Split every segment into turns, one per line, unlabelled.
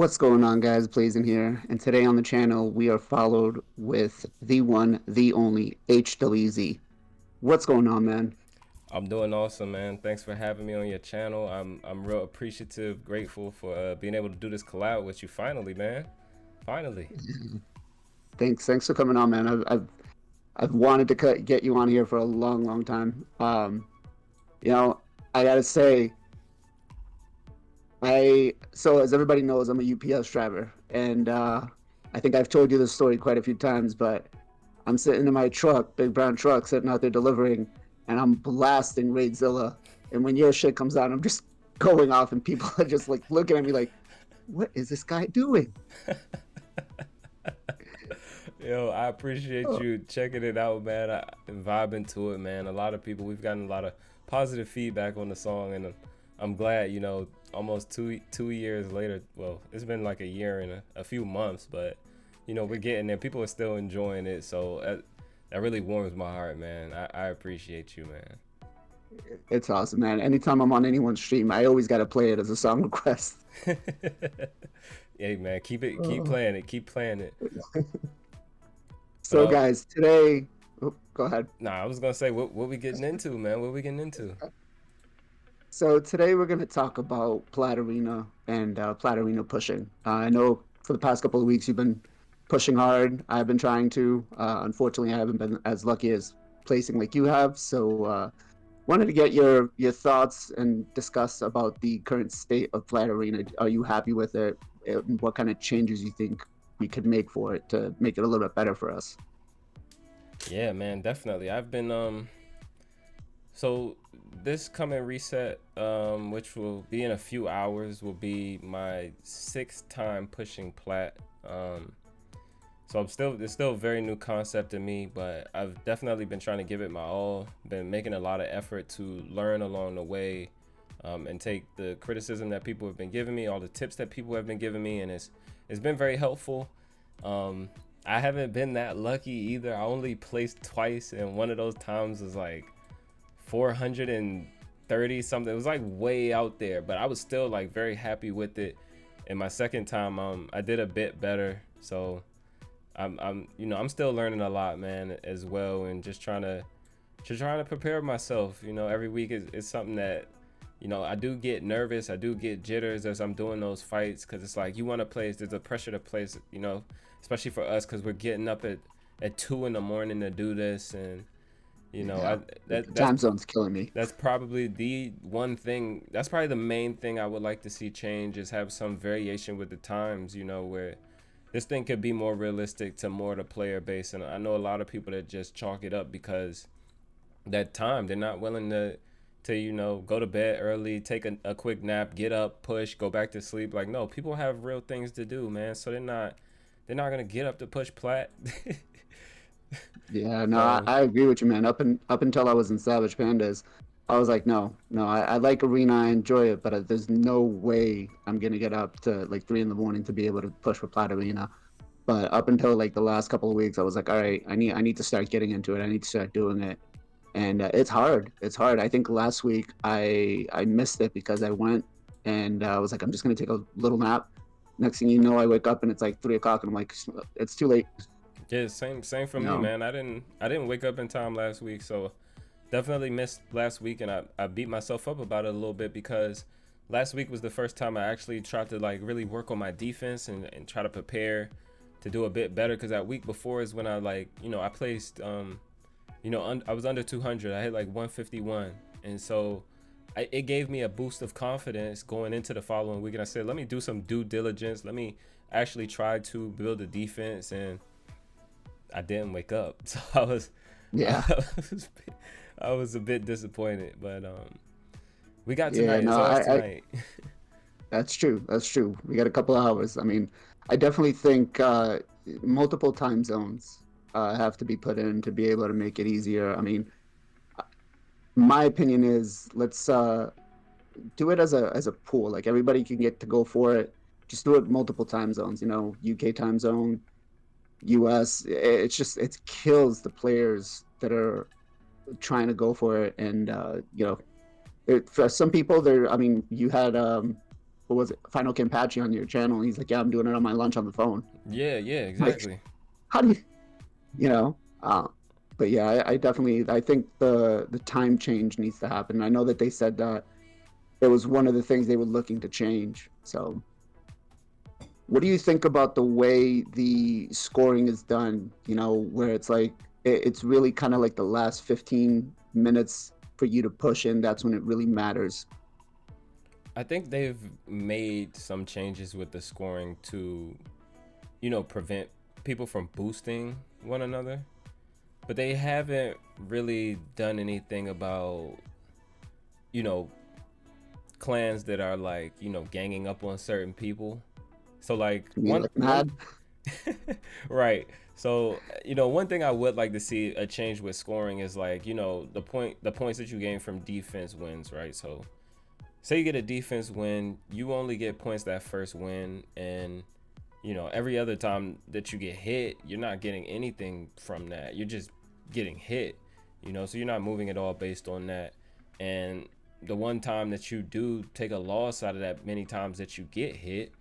What's going on, guys? Blazing here, and today on the channel we are followed with the one, the only HWZ. What's going on, man?
I'm doing awesome, man. Thanks for having me on your channel. I'm real appreciative, grateful for being able to do this collab with you finally, man. Finally.
Thanks for coming on, man. I've wanted to get you on here for a long time. You know, I gotta say, so as everybody knows, I'm a UPS driver, and I think I've told you this story quite a few times, but I'm sitting in my truck, big brown truck, sitting out there delivering, and I'm blasting Raidzilla. And when your shit comes out, I'm just going off, and people are just like looking at me like, "What is this guy doing?"
Yo, I appreciate
Oh,
you checking it out, man. And vibing to it, man. A lot of people, we've gotten a lot of positive feedback on the song, and I'm glad, almost two years later. Well, it's been like a year and a few months, but we're getting there. People are still enjoying it, so that really warms my heart, man. I appreciate you, man.
it's awesome, man. Anytime I'm on anyone's stream, I always got to play it as a song request.
Hey man, keep
Oh.
playing it, keep playing it. But
So, guys, today, oh, go ahead.
nah, I was gonna say what we getting into, man. What we getting into?
So today we're going to talk about Plat Arena and Plat Arena pushing. I know for the past couple of weeks you've been pushing hard. I've been trying to. Unfortunately, I haven't been as lucky as placing like you have. So wanted to get your thoughts and discuss about the current state of Plat Arena. Are you happy with it? And what kind of changes you think we could make for it to make it a little bit better for us?
Yeah, man, definitely. I've been so this coming reset, which will be in a few hours, will be my sixth time pushing Plat. So it's still a very new concept to me, but I've definitely been trying to give it my all. Been making a lot of effort to learn along the way, and take the criticism that people have been giving me, all the tips that people have been giving me, and it's been very helpful. Um, I haven't been that lucky either. I only placed twice, and one of those times was like 430 something. It was like way out there, but I was still like very happy with it. And my second time, I did a bit better. So I'm still learning a lot, man, as well, and just trying to prepare myself. Every week is something that, I do get nervous, I do get jitters as I'm doing those fights, because it's like you want to place. There's a pressure to place, especially for us, because we're getting up at 2 in the morning to do this, and
Yeah, the
that's
time zone's killing me.
that's probably the one thing. That's probably the main thing I would like to see change, is have some variation with the times. Where this thing could be more realistic to more the player base. And I know a lot of people that just chalk it up because that time they're not willing to go to bed early, take a quick nap, get up, push, go back to sleep. Like, no, people have real things to do, man. So they're not gonna get up to push Plat.
Yeah, no, I,
So
I agree with you, man. Up until I was in Savage Pandas, I was like, no, I like Arena, I enjoy it, but there's no way I'm gonna get up to like 3 in the morning to be able to push for Plat Arena. But up until like the last couple of weeks, I was like, all right, I need to start getting into it. I need to start doing it, and it's hard. It's hard. I think last week I missed it because I went and I was like, I'm just gonna take a little nap. Next thing you know, I wake up and it's like 3 o'clock, and I'm like, it's too late.
yeah, same for
You
me,
know?
man. I didn't wake up in time last week, so definitely missed last week, and I beat myself up about it a little bit, because last week was the first time I actually tried to like really work on my defense and try to prepare to do a bit better, because that week before is when I like, I placed I was under 200. I hit like 151, and so it gave me a boost of confidence going into the following week, and I said, let me do some due diligence, let me actually try to build a defense. And I didn't wake up, so I
Yeah.
was, I was a bit disappointed, but we got
Yeah,
tonight.
no,
It's always
I
tonight.
that's true. That's true. We got a couple of hours. I mean, I definitely think multiple time zones have to be put in to be able to make it easier. I mean, my opinion is let's do it as a pool. Like everybody can get to go for it. Just do it multiple time zones. UK time zone, US. It's just it kills the players that are trying to go for it, and for some people, there. I mean, you had what was it, Final Campachi on your channel. And he's like, yeah, I'm doing it on my lunch on the phone.
Yeah,
Like,
exactly.
how do you know? But yeah, I definitely, I think the time change needs to happen. I know that they said that it was one of the things they were looking to change. So what do you think about the way the scoring is done? You know, where it's like it's really kind of like the last 15 minutes for you to push in. That's when it really matters.
I think they've made some changes with the scoring to, prevent people from boosting one another. But they haven't really done anything about, you know, clans that are like, ganging up on certain people. So like
You mean
one
like
one
mad?
right. So, one thing I would like to see a change with scoring is like, the points that you gain from defense wins, right? So say you get a defense win, you only get points that first win, and every other time that you get hit, you're not getting anything from that. You're just getting hit, so you're not moving at all based on that. And the one time that you do take a loss out of that many times that you get hit,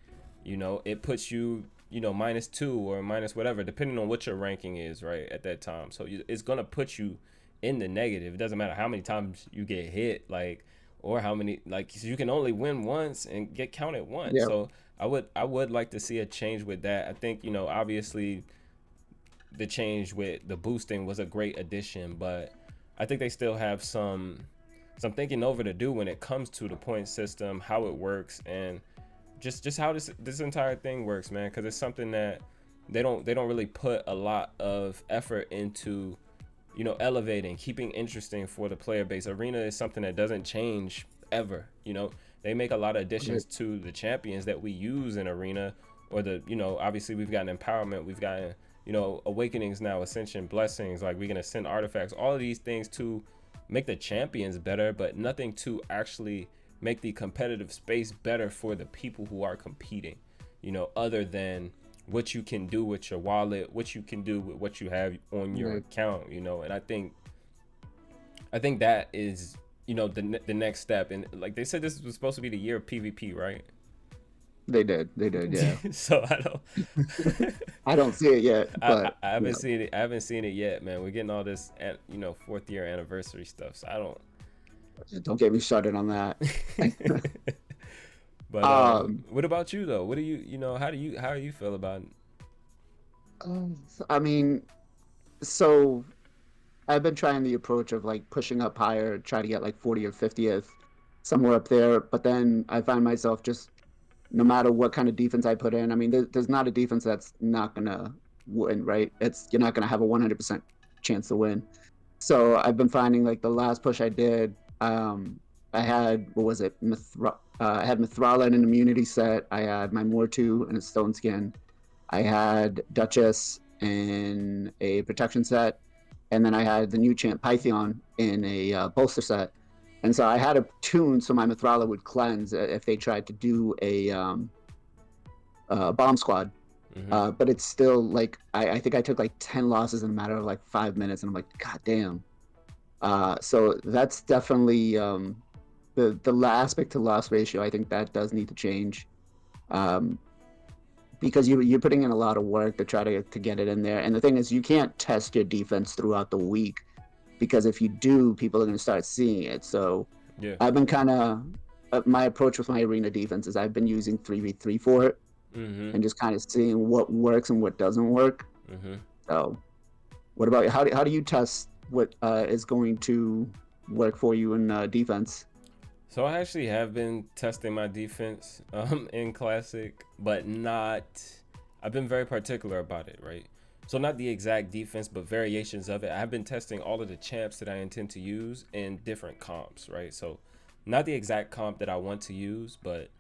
it puts you, -2 or minus whatever, depending on what your ranking is, right, at that time. So it's gonna put you in the negative. It doesn't matter how many times you get hit, like, or how many, like, so you can only win once and get counted once.
Yeah,
So I would like to see a change with that. I think, obviously the change with the boosting was a great addition, but I think they still have some thinking over to do when it comes to the point system, how it works, and just how this entire thing works, man. Because it's something that they don't really put a lot of effort into, elevating, keeping interesting for the player base. Arena is something that doesn't change ever. They make a lot of additions to the champions that we use in Arena, or obviously we've gotten empowerment, we've gotten, awakenings now, ascension, blessings, like we can ascend artifacts, all of these things to make the champions better, but nothing to actually make the competitive space better for the people who are competing, other than what you can do with your wallet, what you can do with what you have on your account, and I think that is, the next step. And like they said, this was supposed to be the year of PvP, right?
they did, yeah.
So I don't
I don't see it yet,
I, I
but
I
you
haven't
know,
seen it. I haven't seen it yet, man. We're getting all this, fourth year anniversary stuff. So I don't.
don't get me started on that.
But
um,
what about you though? What do how do you feel about it?
I mean, so I've been trying the approach of like pushing up higher, try to get like 40 or 50th, somewhere up there. But then I find myself just no matter what kind of defense I put in. I mean, there's not a defense that's not gonna win, right? It's you're not gonna have a 100% chance to win. So I've been finding like the last push I did, I had what was it? I had Mithrala in an immunity set. I had my Mortu in a stone skin. I had Duchess in a protection set, and then I had the new champ Pythion in a bolster set. And so I had a tune so my Mithrala would cleanse if they tried to do a bomb squad.
Mm-hmm.
But it's still like I think I took like 10 losses in a matter of like 5 minutes, and I'm like, God damn. So that's definitely the aspect to loss ratio. I think that does need to change. Um, because you're putting in a lot of work to try to get it in there. And the thing is, you can't test your defense throughout the week because if you do, people are going to start seeing it. So
Yeah.
I've been kind of my approach with my arena defense is I've been using 3v3 for it
Mm-hmm.
and just kind of seeing what works and what doesn't work.
Mm-hmm.
So what about how do you test what is going to work for you in defense?
So I actually have been testing my defense in classic, but not. I've been very particular about it, right? So not the exact defense, but variations of it. I've been testing all of the champs that I intend to use in different comps, right? So not the exact comp that I want to use, but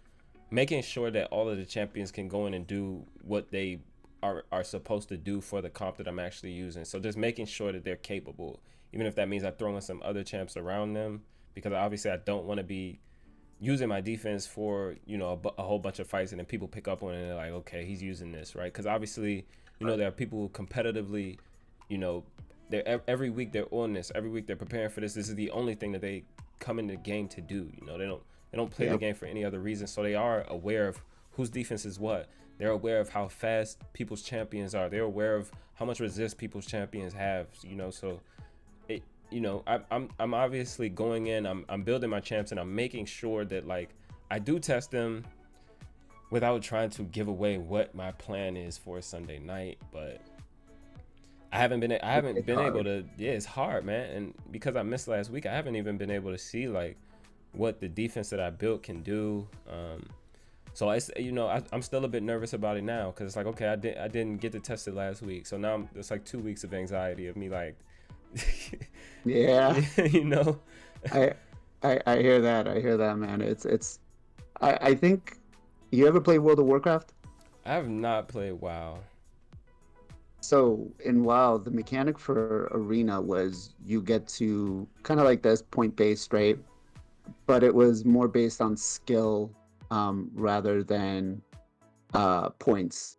making sure that all of the champions can go in and do what they are supposed to do for the comp that I'm actually using. So just making sure that they're capable, even if that means I throw in some other champs around them, because obviously I don't want to be using my defense for a whole bunch of fights and then people pick up on it and they're like, okay, he's using this, right? Because obviously there are people who competitively, they're every week they're on this, every week they're preparing for this. This is the only thing that they come in the game to do. They don't They don't play the
Yep.
game for any other reason. So they are aware of whose defense is what. They're aware of how fast people's champions are. They're aware of how much resist people's champions have. You know, so it. You know, I'm obviously going in. I'm building my champs, and I'm making sure that like I do test them without trying to give away what my plan is for Sunday night. But I haven't been
It's
able
hard.
to. Yeah, it's hard, man. And because I missed last week, I haven't even been able to see like what the defense that I built can do. So I'm still a bit nervous about it now because it's like, okay, I didn't get to test it last week, so now it's like 2 weeks of anxiety of me like,
Yeah.
you know.
I, I hear that. I hear that, man. I think you ever play World of Warcraft?
I have not played WoW.
So in WoW, the mechanic for Arena was you get to kind of like this point based, right? But it was more based on skill rather than points.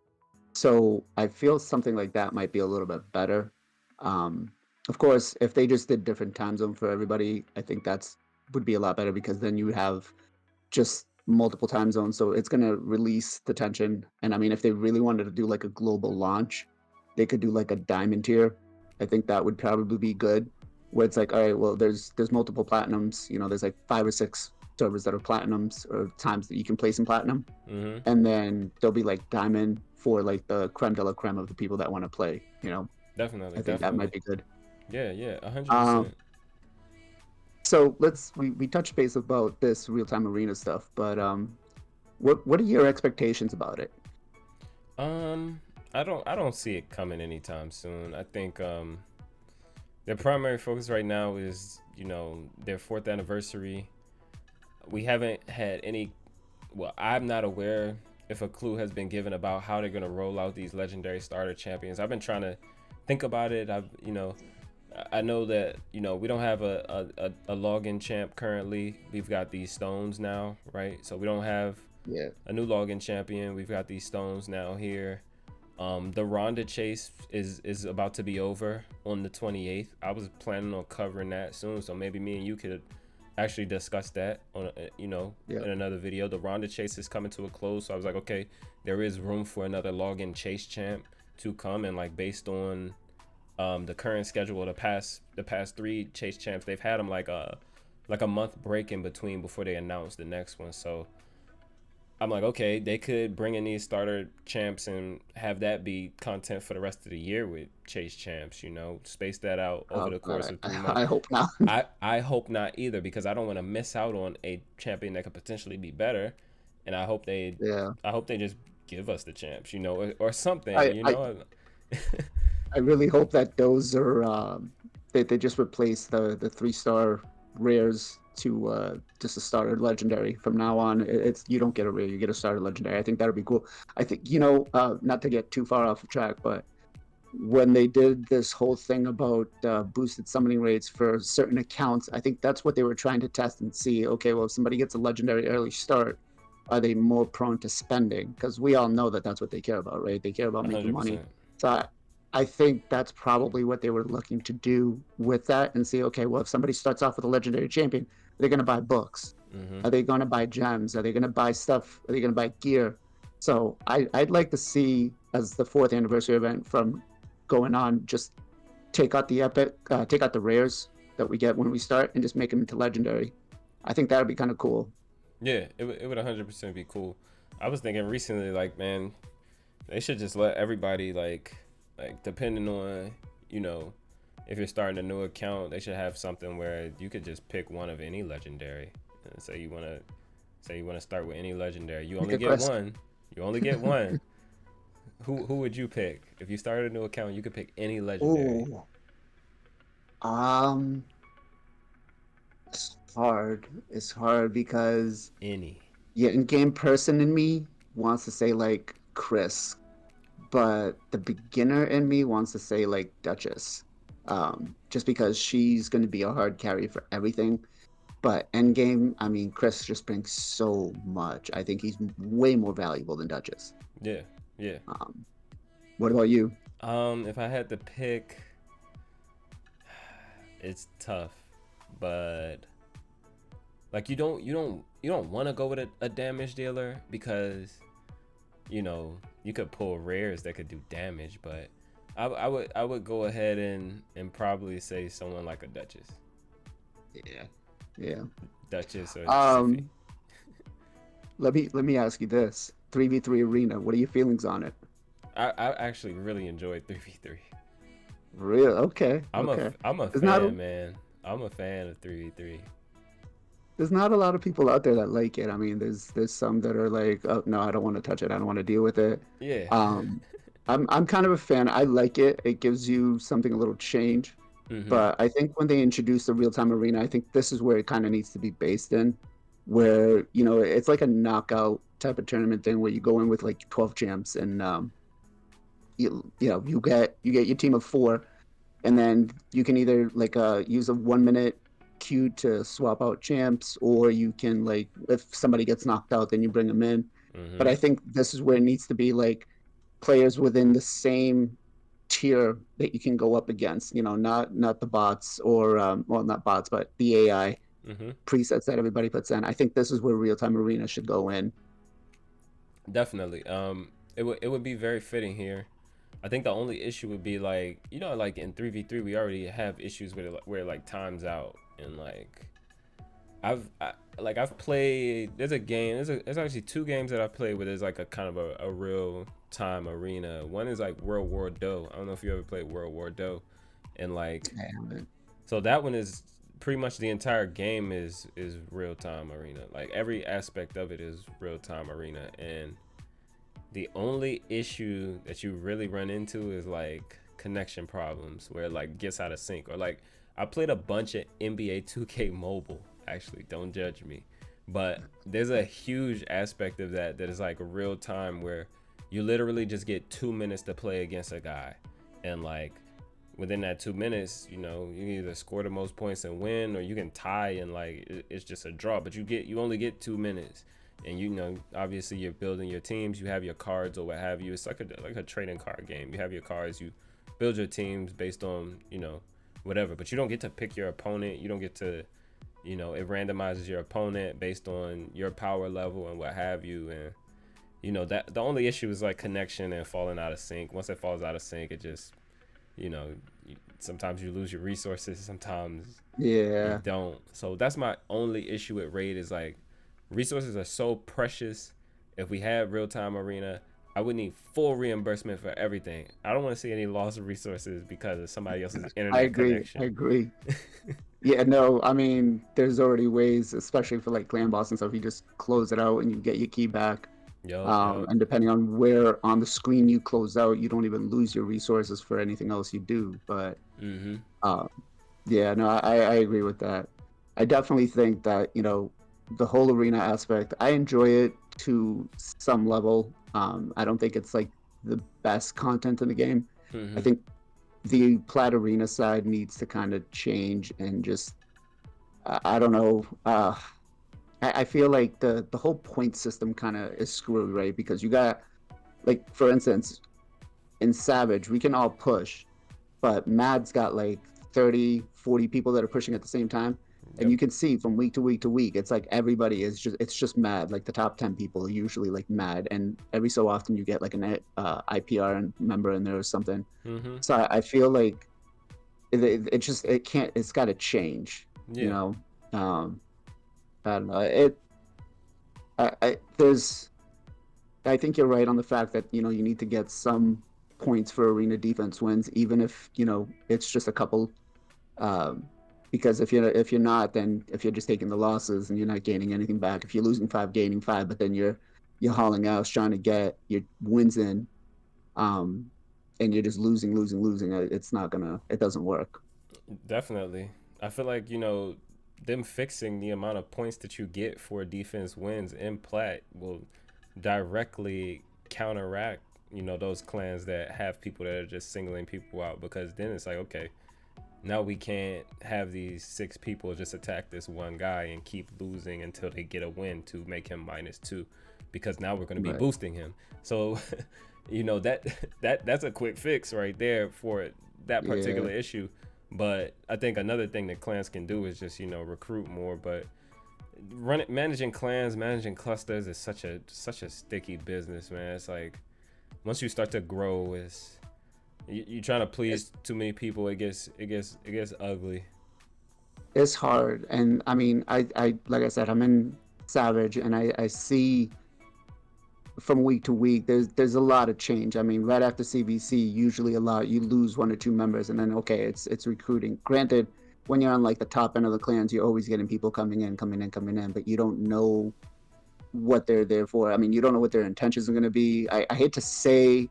So I feel something like that might be a little bit better. Um, of course, if they just did different time zone for everybody, I think that's would be a lot better because then you would have just multiple time zones. So it's gonna release the tension. And I mean, if they really wanted to do like a global launch, they could do like a diamond tier. I think that would probably be good. Where it's like, all right, well, there's multiple platinums. You know, there's like 5 or 6 servers that are platinums or times that you can place in platinum,
Mm-hmm.
and then there'll be like diamond for like the creme de la creme of the people that want to play. You know,
Definitely,
I think that might
definitely.
be good.
Yeah, yeah, a hundred
Um,
percent.
so we touched base about this real time arena stuff, but what are your expectations about it?
Um, I don't see it coming anytime soon. I think their primary focus right now is their fourth anniversary. We haven't had any. Well, I'm not aware if a clue has been given about how they're gonna roll out these legendary starter champions. I've been trying to think about it. I know that we don't have a login champ currently. We've got these stones now, right? So we don't have
Yeah.
a new login champion. We've got these stones now here. The Ronda chase is about to be over on the 28th. I was planning on covering that soon, so maybe me and you could actually discuss that on
Yeah.
in another video. The Ronda chase is coming to a close, so I was like, okay, there is room for another login chase champ to come, and like based on the current schedule of the past 3 chase champs, they've had them like a month break in between before they announce the next one. So I'm like, okay, they could bring in these starter champs and have that be content for the rest of the year with chase champs, space that out over
Oh
the
God,
course of 3 months.
I hope not.
I hope not either, because I don't want to miss out on a champion that could potentially be better, and
Yeah.
I hope they just give us the champs, or something,
I, I I really hope that those are they just replace the 3 star rares to just a starter legendary from now on. It's you don't get a rare, you get a starter legendary. I think that'd be cool. I think not to get too far off the track, but when they did this whole thing about boosted summoning rates for certain accounts, I think that's what they were trying to test and see. Okay, well, if somebody gets a legendary early start, are they more prone to spending? Because we all know that that's what they care about, right? They care about making money.
100%.
So I think that's probably what they were looking to do with that and see, okay, well, if somebody starts off with a legendary champion, they're going to buy books.
Hmm.
Are they going to buy gems? Are they going to buy stuff? Are they going to buy gear? So I'd like to see, as the 4th anniversary event from going on, just take out the epic, take out the rares that we get when we start, and just make them into legendary. I think that would be kind of cool.
Yeah, it would 100% be cool. I was thinking recently, like, man, they should just let everybody like depending on if you're starting a new account, they should have something where you could just pick one of any legendary. And say you want to start with any legendary. You only
Good
get
question.
one. You only get one. Who would you pick if you started a new account? You could pick any legendary.
Oh, um, it's hard. It's hard because
Any.
yeah, in-game person in me wants to say like Chris, but the beginner in me wants to say like Duchess, just because she's going to be a hard carry for everything. But endgame, I mean, Chris just brings so much. I think he's way more valuable than Duchess.
Yeah, yeah.
Um, what about you?
If I had to pick, it's tough, but Like you don't want to go with a damage dealer because you could pull rares that could do damage, but I would go ahead and probably say someone like a Duchess.
Yeah. Yeah.
Duchess or Siphi.
Um, let me ask you this: 3v3 arena. What are your feelings on it?
I actually really enjoyed 3v3.
Real? Okay.
I'm a
Okay.
I'm a
There's not
fan, man. I'm a fan of 3v3.
there's not a lot of people out there that like it. I mean, there's some that are like, oh no, I don't want to touch it. I don't want to deal with it.
Yeah.
Um, I'm kind of a fan. I like it. It gives you something a little change.
Mhm.
But I think when they introduce the real time arena, I think this is where it kind of needs to be based in, where it's like a knockout type of tournament thing where you go in with like 12 champs and you get your team of four, and then you can either like use a 1 minute queue to swap out champs, or you can like if somebody gets knocked out, then you bring them in. But
Mhm.
I think this is where it needs to be like players within the same tier that you can go up against. Not the bots or well, not bots, but the AI
Mhm.
presets that everybody puts in. I think this is where real time arena should go in.
Definitely. It would be very fitting here. I think the only issue would be like like in 3v3 we already have issues with it where it, like times out and like I've played. There's a game. There's actually two games that I've played where there's like a kind of a real time arena. One is like World War Do. I don't know if you ever played World War Do, and like so that one is pretty much the entire game is real time arena. Like every aspect of it is real time arena, and the only issue that you really run into is like connection problems where it like gets out of sync, or like I played a bunch of NBA 2K mobile. Actually, don't judge me, but there's a huge aspect of that is like real time where you literally just get 2 minutes to play against a guy, and like within that 2 minutes, you can either score the most points and win, or you can tie and like it's just a draw. But you only get 2 minutes, and obviously you're building your teams. You have your cards or what have you. It's like a trading card game. You have your cards. You build your teams based on whatever. But you don't get to pick your opponent. You don't get to it randomizes your opponent based on your power level and what have you. And that the only issue is like connection and falling out of sync. Once it falls out of sync, it just you know sometimes you lose your resources, sometimes you
Yeah.
don't. So that's my only issue with raid is like resources are so precious. If we had real-time arena, I would need full reimbursement for everything. I don't want to see any loss of resources because of somebody else's
I
internet
agree. I
connection.
agree. Yeah, no, I mean, there's already ways, especially for like clan boss and stuff. You just close it out and you get your key back.
Yup.
And depending on where on the screen you close out, you don't even lose your resources for anything else you do. But
Mm-hmm.
uh, yeah, no, I agree with that. I definitely think that, the whole arena aspect, I enjoy it to some level. I don't think it's like the best content in the game. I
Mm-hmm.
think the Plat arena side needs to kind of change and just, I don't know. I feel like the whole point system kind of is screwed, right? Because you got, like, for instance, in Savage, we can all push, but Mad's got like 30, 40 people that are pushing at the same time. And
Yep.
you can see from week to week to week, it's like everybody it's just mad. Like the top 10 people are usually like mad. And every so often you get like an IPR member in there or something.
Mm-hmm.
So I feel like it can't, it's got to change, you
Yeah.
know? Um, I don't know. There's, I think you're right on the fact that, you need to get some points for arena defense wins, even if, it's just a couple. Um, because if you're not, then if you're just taking the losses and you're not gaining anything back, if you're losing five, gaining five, but then you're hauling out, trying to get your wins in, um, and you're just losing, it doesn't work.
Definitely. I feel like, them fixing the amount of points that you get for defense wins in Plat will directly counteract, those clans that have people that are just singling people out, because then it's like, okay, now we can't have these 6 people just attack this one guy and keep losing until they get a win to make him -2, because now we're going to be
Right.
boosting him. So, that's a quick fix right there for that
Yeah.
particular issue. But I think another thing that clans can do is just recruit more. But managing clans, managing clusters is such a sticky business, man. It's like once you start to grow, you trying to please too many people. It gets ugly.
It's hard, and I mean, I like I said, I'm in Savage, and I see from week to week, there's a lot of change. I mean, right after CVC, usually you lose one or two members, and then okay, it's recruiting. Granted, when you're on like the top end of the clans, you're always getting people coming in, but you don't know what they're there for. I mean, you don't know what their intentions are going to be. I hate to say,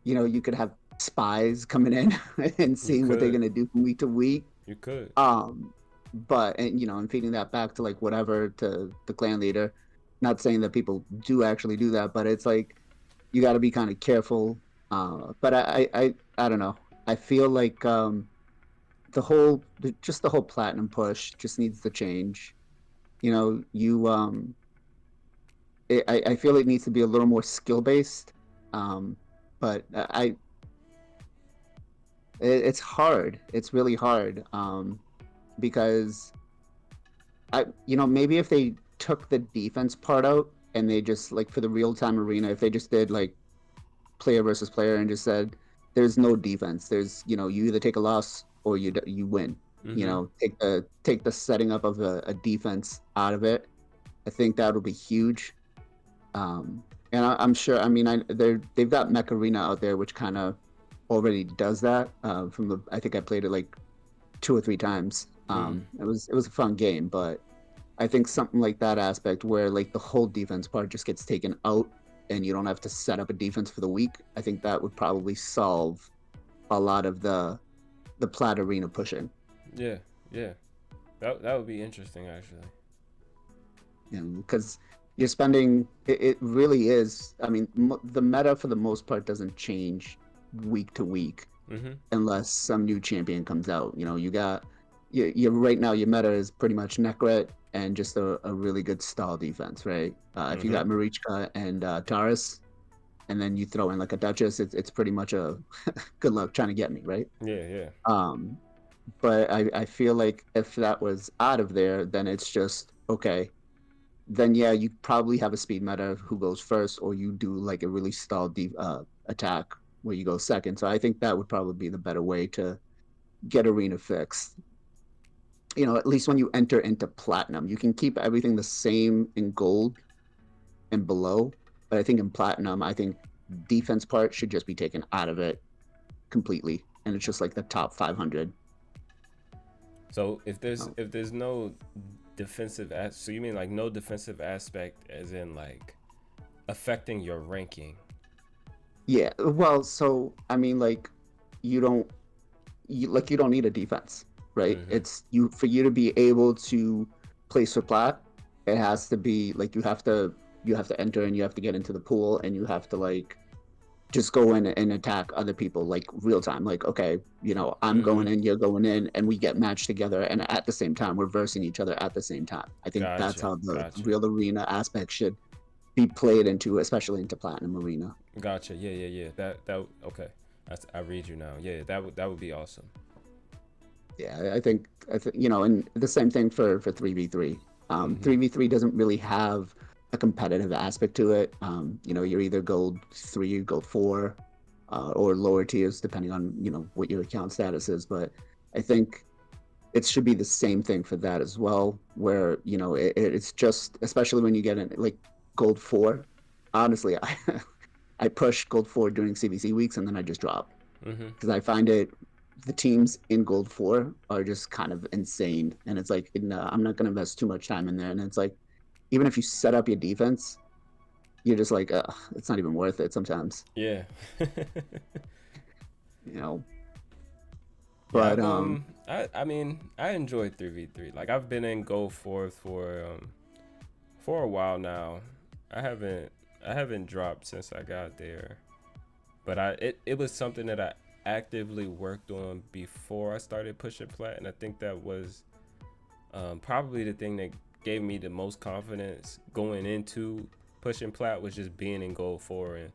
you could have spies coming in and
You
seeing what they're
could,
going to do from week to week.
you could.
Um, but and feeding that back to like whatever to the clan leader. Not saying that people do actually do that, but it's like you got to be kind of careful. But I don't know. I feel like just the whole platinum push just needs to change. You I feel it needs to be a little more skill based. But it's hard. It's really hard. Because maybe if they took the defense part out and they just like for the real time arena, if they just did like player versus player and just said there's no defense, you either take a loss or you win.
Mm-hmm.
Take the setting up of a defense out of it. I think that would be huge. And I'm sure. I mean, they've got Mech Arena out there, which kind of already does that. I think I played it like 2 or 3 times. It was a fun game, but I think something like that aspect where like the whole defense part just gets taken out and you don't have to set up a defense for the week. I think that would probably solve a lot of the Plat Arena pushing.
Yeah, yeah. That would be interesting actually.
Because you're spending it really is. I mean, the meta for the most part doesn't change week to week
Mm-hmm.
unless some new champion comes out. You right now your meta is pretty much Necret and just a really good stall defense, right? If you
Mm-hmm.
got Marichka and Taurus, and then you throw in like a Duchess, it's pretty much a good luck trying to get me, right?
Yeah, yeah.
Um, but I feel like if that was out of there, then it's just okay. Then yeah, you probably have a speed meta who goes first, or you do like a really stalled attack where you go second. So I think that would probably be the better way to get arena fixed. At least when you enter into platinum, you can keep everything the same in gold and below. But I think in platinum, I think defense part should just be taken out of it completely, and it's just like the top 500.
So if there's
Oh.
if there's no so you mean like no defensive aspect as in like affecting your ranking?
Yeah, well, so I mean, like, you don't you don't need a defense, right?
Mm-hmm.
It's for you to be able to place for plat. It has to be like you have to enter and you have to get into the pool and you have to like just go in and attack other people like real time. Like, okay, I'm
Mm-hmm.
going in, you're going in, and we get matched together, and at the same time, we're versing each other at the same time. I think that's
Gotcha.
how the
Gotcha.
real arena aspect should be played into, especially into Platinum Arena.
Gotcha. Yeah, yeah, yeah. That okay. I read you now. Yeah, that would be awesome.
Yeah, I think, and the same thing for 3v3.
Mm-hmm.
3v3 doesn't really have a competitive aspect to it. You're either gold 3, gold 4, or lower tiers, depending on, what your account status is. But I think it should be the same thing for that as well, where, it's just, especially when you get in like gold 4. Honestly, I push gold 4 during CVC weeks and then I just drop
Mm-hmm.
because I find the teams in gold 4 are just kind of insane, and it's like I'm not going to invest too much time in there, and it's like even if you set up your defense, you're just like it's not even worth it sometimes,
Yeah.
you know.
Yeah,
But
I mean I enjoy 3v3. Like I've been in Go Forth for a while now. I haven't I haven't dropped since I got there. But it was something that I actively worked on before I started pushing plat, and I think that was probably the thing that gave me the most confidence going into pushing plat was just being in gold 4 and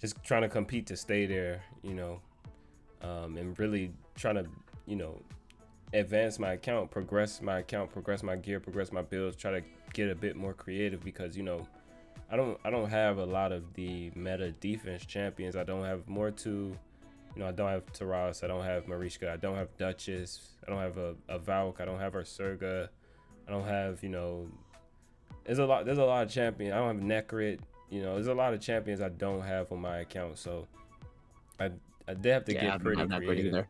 just trying to compete to stay there, and really trying to, you know, advance my account, progress my account, progress my gear, progress my builds, try to get a bit more creative because I don't have a lot of the meta defense champions. I don't have more to, I don't have Taras, I don't have Mariska, I don't have Duchess, I don't have a Valk, I don't have Ursurga, I don't have, there's a lot of champions. I don't have Necrit, there's a lot of champions I don't have on my account. So I they have to get pretty creative.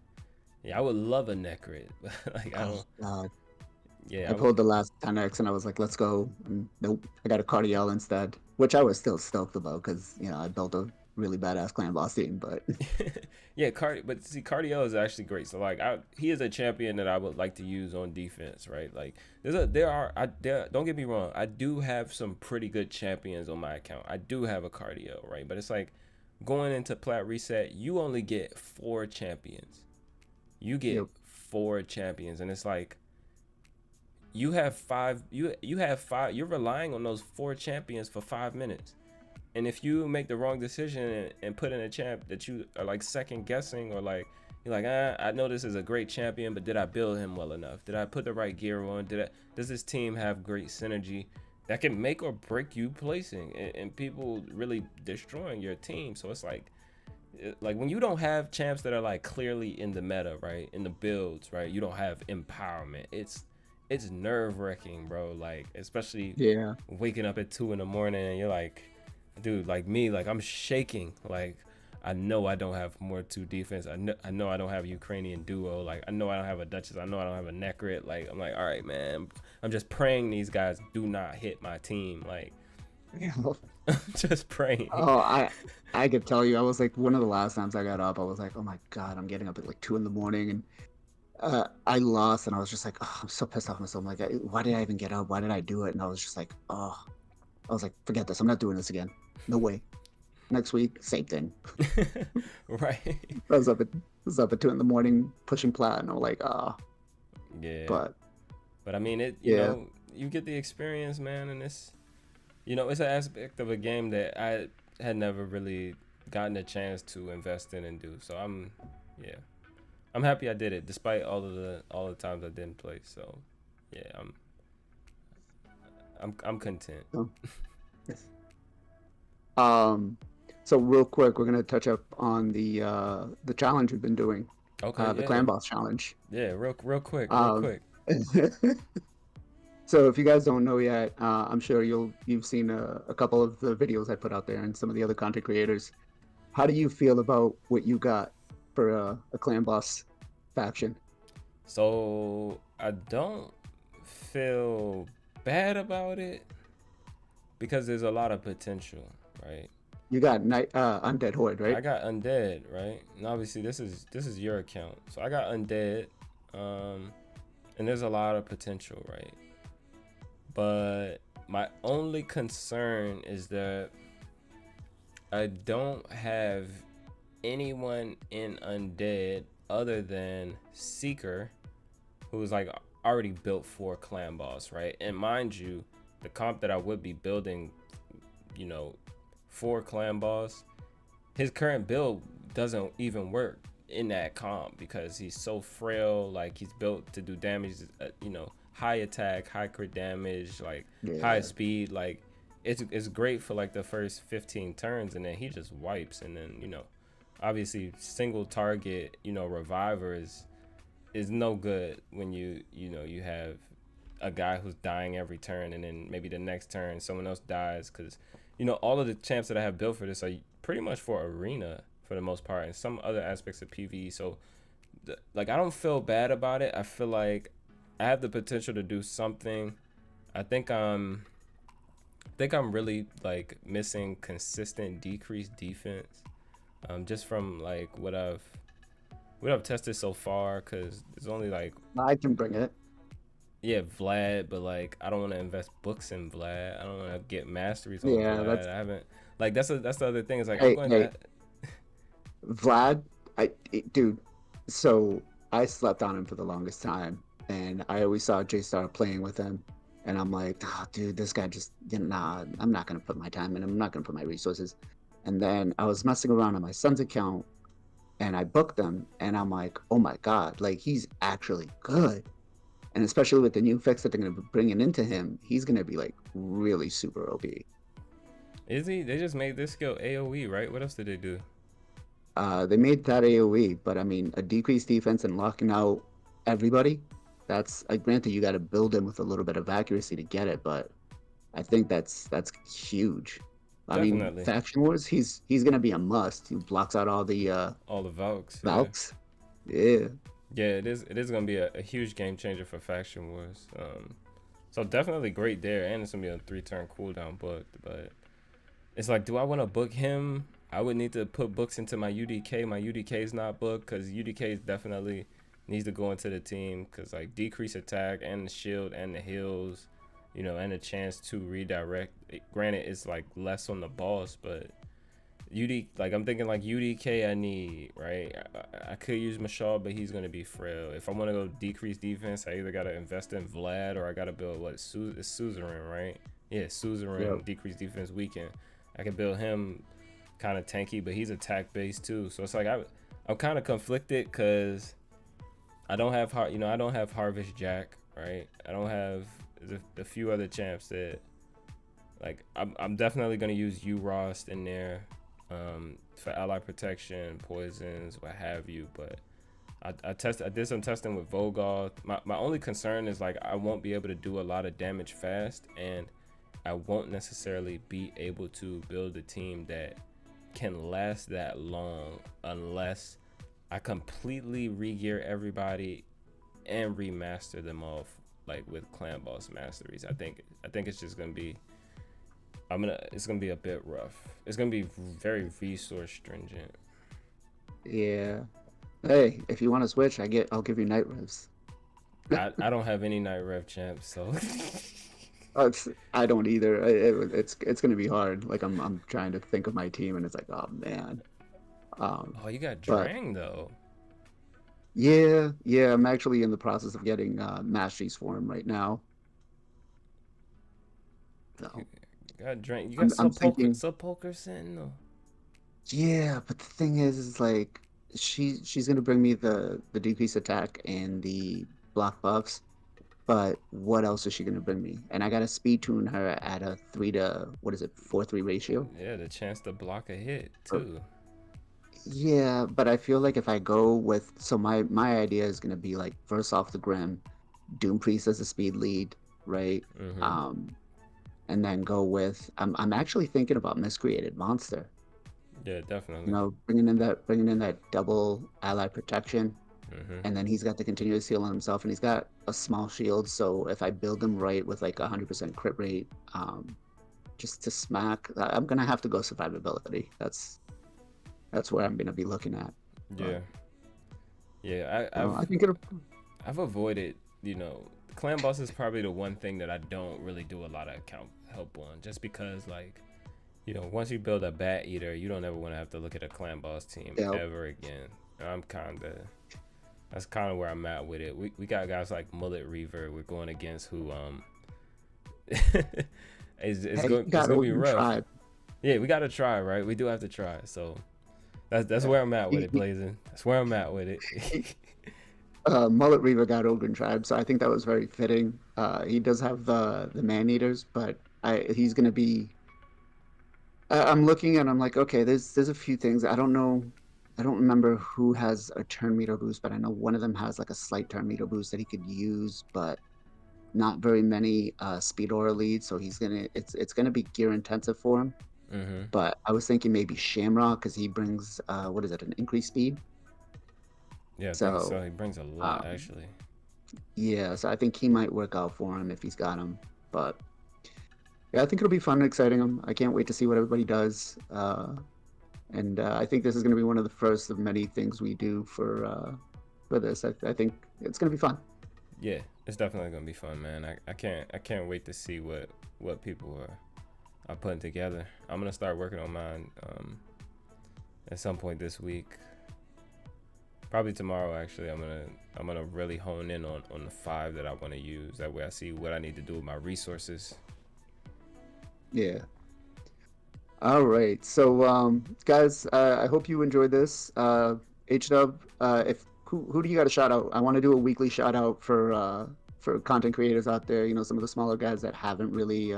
Yeah, I would love a Necrit, but like I don't.
God.
Yeah,
I pulled the last 10x and I was like, let's go. And nope, I got a Cardiel instead, which I was still stoked about because I built a really badass clan boss team. But
yeah, but see, Cardiel is actually great. So like, he is a champion that I would like to use on defense, right? Like, don't get me wrong, I do have some pretty good champions on my account. I do have a Cardiel, right? But it's like going into Plat reset, you only get 4 champions. You get 4 champions, and it's like you have 5. You have 5. You're relying on those 4 champions for 5 minutes, and if you make the wrong decision and put in a champ that you are like second guessing, or like you're like, I know this is a great champion, but did I build him well enough? Did I put the right gear on? Does this team have great synergy? That can make or break you placing, and people really destroying your team. So it's like when you don't have champs that are like clearly in the meta, right, in the builds, right, you don't have empowerment. It's nerve-wracking, bro. Like, especially waking up at 2 in the morning and you're like, dude, like me, like I'm shaking. Like, I know I don't have more 2 defense. I know I don't have Ukrainian duo. Like, I know I don't have a Duchess. I know I don't have a Necrit. Like, I'm like, all right, man, I'm just praying these guys do not hit my team. Like, just praying.
Oh, I could tell you, I was like, one of the last times I got up, I was like, oh my God, I'm getting up at like 2 in the morning, and I lost, and I was just like, oh, I'm so pissed off myself. I'm like, why did I even get up? Why did I do it? And I was just like, oh, I was like, forget this. I'm not doing this again. No way. Next week, same thing.
Right.
I was up at 2 in the morning pushing Plat, and I'm like, oh.
Yeah. But I mean, you get the experience, man, and it's an aspect of a game that I had never really gotten a chance to invest in and do. So I'm happy I did it despite all the times I didn't play. So yeah, I'm content.
So real quick, we're gonna touch up on the challenge we've been doing.
Okay.
The clan boss challenge.
Yeah, real quick.
So if you guys don't know yet, I'm sure you've seen a couple of the videos I put out there and some of the other content creators. How do you feel about what you got for a clan boss faction?
So I don't feel bad about it because there's a lot of potential, right?
You got Undead Horde, right?
I got Undead, right? And obviously this is your account, so I got Undead, and there's a lot of potential, right? But my only concern is that I don't have anyone in Undead other than Seeker, who's like already built for clan boss, right? And mind you, the comp that I would be building, for clan boss, his current build doesn't even work in that comp because he's so frail. Like, he's built to do damage, high attack, high crit damage, like high speed. Like, it's great for like the first 15 turns, and then he just wipes. And then obviously single target reviver is no good when you have a guy who's dying every turn, and then maybe the next turn someone else dies, because all of the champs that I have built for this are pretty much for arena for the most part, and some other aspects of PvE. So I don't feel bad about it. I feel like I have the potential to do something. I think I'm really like missing consistent decreased defense, just from like what I've tested so far, because there's only like
I can bring it.
Yeah, Vlad, but like I don't want to invest books in Vlad. I don't want to get masteries on Vlad. I haven't, like, that's the other thing. Is like, I'm going to
Vlad, dude. So I slept on him for the longest time, and I always saw J-Star playing with him, and I'm like, oh, dude, this guy just nah. I'm not gonna put my time in. I'm not gonna put my resources. And then I was messing around on my son's account, and I booked them, and I'm like, oh my god, like he's actually good. And especially with the new fix that they're gonna be bringing into him, he's gonna be like really super OP.
Is he? They just made this skill AOE, right? What else did they do?
They made that AOE, but I mean, a decreased defense and locking out everybody. That's granted you got to build him with a little bit of accuracy to get it, but I think that's huge. I mean,
Definitely.
faction wars, he's gonna be a must. He blocks out all the
All the Valks, yeah.
Valks. Yeah,
Yeah, it is. It is gonna be a huge game changer for faction wars. So definitely great there, and it's gonna be a 3-turn cooldown book. But it's like, do I want to book him? I would need to put books into my UDK. My UDK is not booked because UDK definitely needs to go into the team because like decrease attack and the shield and the heals, you know, and a chance to redirect. Granted, it's like less on the boss, but like I'm thinking like UDK I need, right? I could use Mashal, but he's gonna be frail. If I want to go decrease defense, I either gotta invest in Vlad or I gotta build what Suzerain, right? Yeah,
yeah,
Suzerain, decrease defense weaken. I could build him kind of tanky, but he's attack based too. So it's like I'm kind of conflicted because I don't have I don't have Harvest Jack, right? I don't have the few other champs that like I'm definitely gonna use Rost in there for ally protection, poisons, what have you. But I did some testing with Vogoth. My only concern is like I won't be able to do a lot of damage fast, and I won't necessarily be able to build a team that can last that long unless I completely re-gear everybody and remaster them off like with clan boss masteries. I think it's just gonna be it's gonna be a bit rough. It's gonna be very resource stringent.
yeah. Hey, if you want to switch, I'll give you night revs.
I don't have any night rev champs, so
I don't either. It's gonna be hard. Like I'm trying to think of my team, and it's like, oh man.
oh, you got
But
Drang though.
yeah, I'm actually in the process of getting masteries for him right now.
You
So
got Drang. You got
I'm thinking,
Sepulcher Sentinel.
yeah, but the thing is like she's gonna bring me the decreased attack and the block buffs. But what else is she gonna bring me? And I gotta speed tune her at a 3 to what is it, 4-3 ratio.
Yeah, the chance to block a hit too.
Yeah, but I feel like if I go with my idea is gonna be like first off the Grim, Doom Priest as a speed lead, right?
Mm-hmm.
Um, and then go with I'm actually thinking about Miscreated Monster.
Yeah,
You
definitely.
know, bringing in that double ally protection,
Mm-hmm.
and then he's got the continuous heal on himself, and he's got a small shield. So if I build him right with like 100% crit rate, just to smack, I'm gonna have to go survivability. That's where I'm gonna be looking at.
Yeah.
But
Yeah, I've
I think it'll.
I've avoided, clan boss is probably the one thing that I don't really do a lot of account help on, just because like, once you build a bat eater, you don't ever want to have to look at a clan boss team
Yeah,
ever again. That's kind of where I'm at with it. We got guys like Mullet Reaver we're going against who it's
hey, you
it's
got
gonna be
Ogryn
rough.
Tribe.
Yeah, we gotta try, right? We do have to try. So that's
Yeah.
where I'm at with it,
He,
Blazing. That's where I'm at with it.
he, Mullet Reaver got Ogryn Tribe, so I think that was very fitting. He does have the man eaters, but he's gonna be. I'm looking and I'm like, okay, there's a few things I don't know. I don't remember who has a turn meter boost, but I know one of them has like a slight turn meter boost that he could use, but not very many speed aura leads. So it's gonna be gear intensive for him.
hmm
But I was thinking maybe Shamrock because he brings what is it, an increased speed.
Yeah, I think
So
so. He brings a lot,
um,
actually.
yeah, so I think he might work out for him if he's got him. But yeah, I think it'll be fun and exciting. I can't wait to see what everybody does. And I think this is going to be one of the first of many things we do for this. I think it's going to be fun.
Yeah, it's definitely gonna be fun, man. I can't wait to see what people are putting together. I'm gonna start working on mine at some point this week. Probably tomorrow, actually. I'm gonna really hone in on the 5 that I want to use. That way, I see what I need to do with my resources.
Yeah. All right. So, guys, I hope you enjoyed this. H-Dub, if who do you got to shout out? I want to do a weekly shout out for content creators out there. You know, some of the smaller guys that haven't really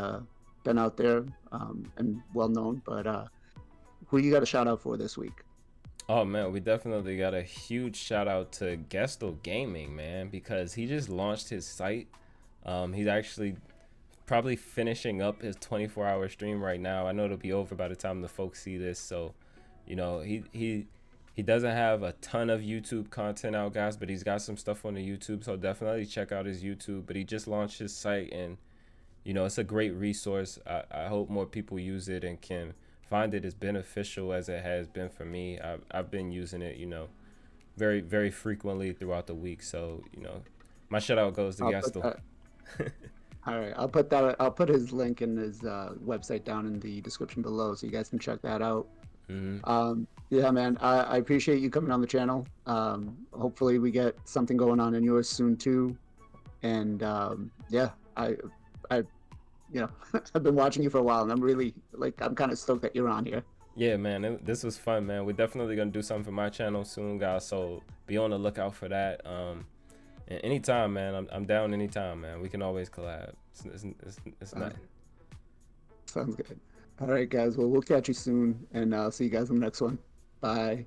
been out there and well known. But who you got to shout out for this week?
Oh man, we definitely got a huge shout out to Gesto Gaming, man, because he just launched his site. He's actually probably finishing up his 24-hour stream right now. I know it'll be over by the time the folks see this. So, you know, he doesn't have a ton of YouTube content out, guys, but he's got some stuff on the YouTube. So definitely check out his YouTube. But he just launched his site, and you know, it's a great resource. I hope more people use it and can find it as beneficial as it has been for me. I've been using it, you know, very, very frequently throughout the week. So, you know, my shout out goes to Gaston.
All right, I'll put that. I'll put his link in his website down in the description below, so you guys can check that out. Yeah, man, I appreciate you coming on the channel. Hopefully, we get something going on in yours soon too. And yeah, I, you know, I've been watching you for a while, and I'm really I'm kind of stoked that you're on here.
Yeah, man, this was fun, man. We're definitely gonna do something for my channel soon, guys. So be on the lookout for that. And anytime, man, I'm down anytime, man. We can always collab. It's nice.
Sounds good. All right, guys. Well, we'll catch you soon, and I'll see you guys in the next one. Bye.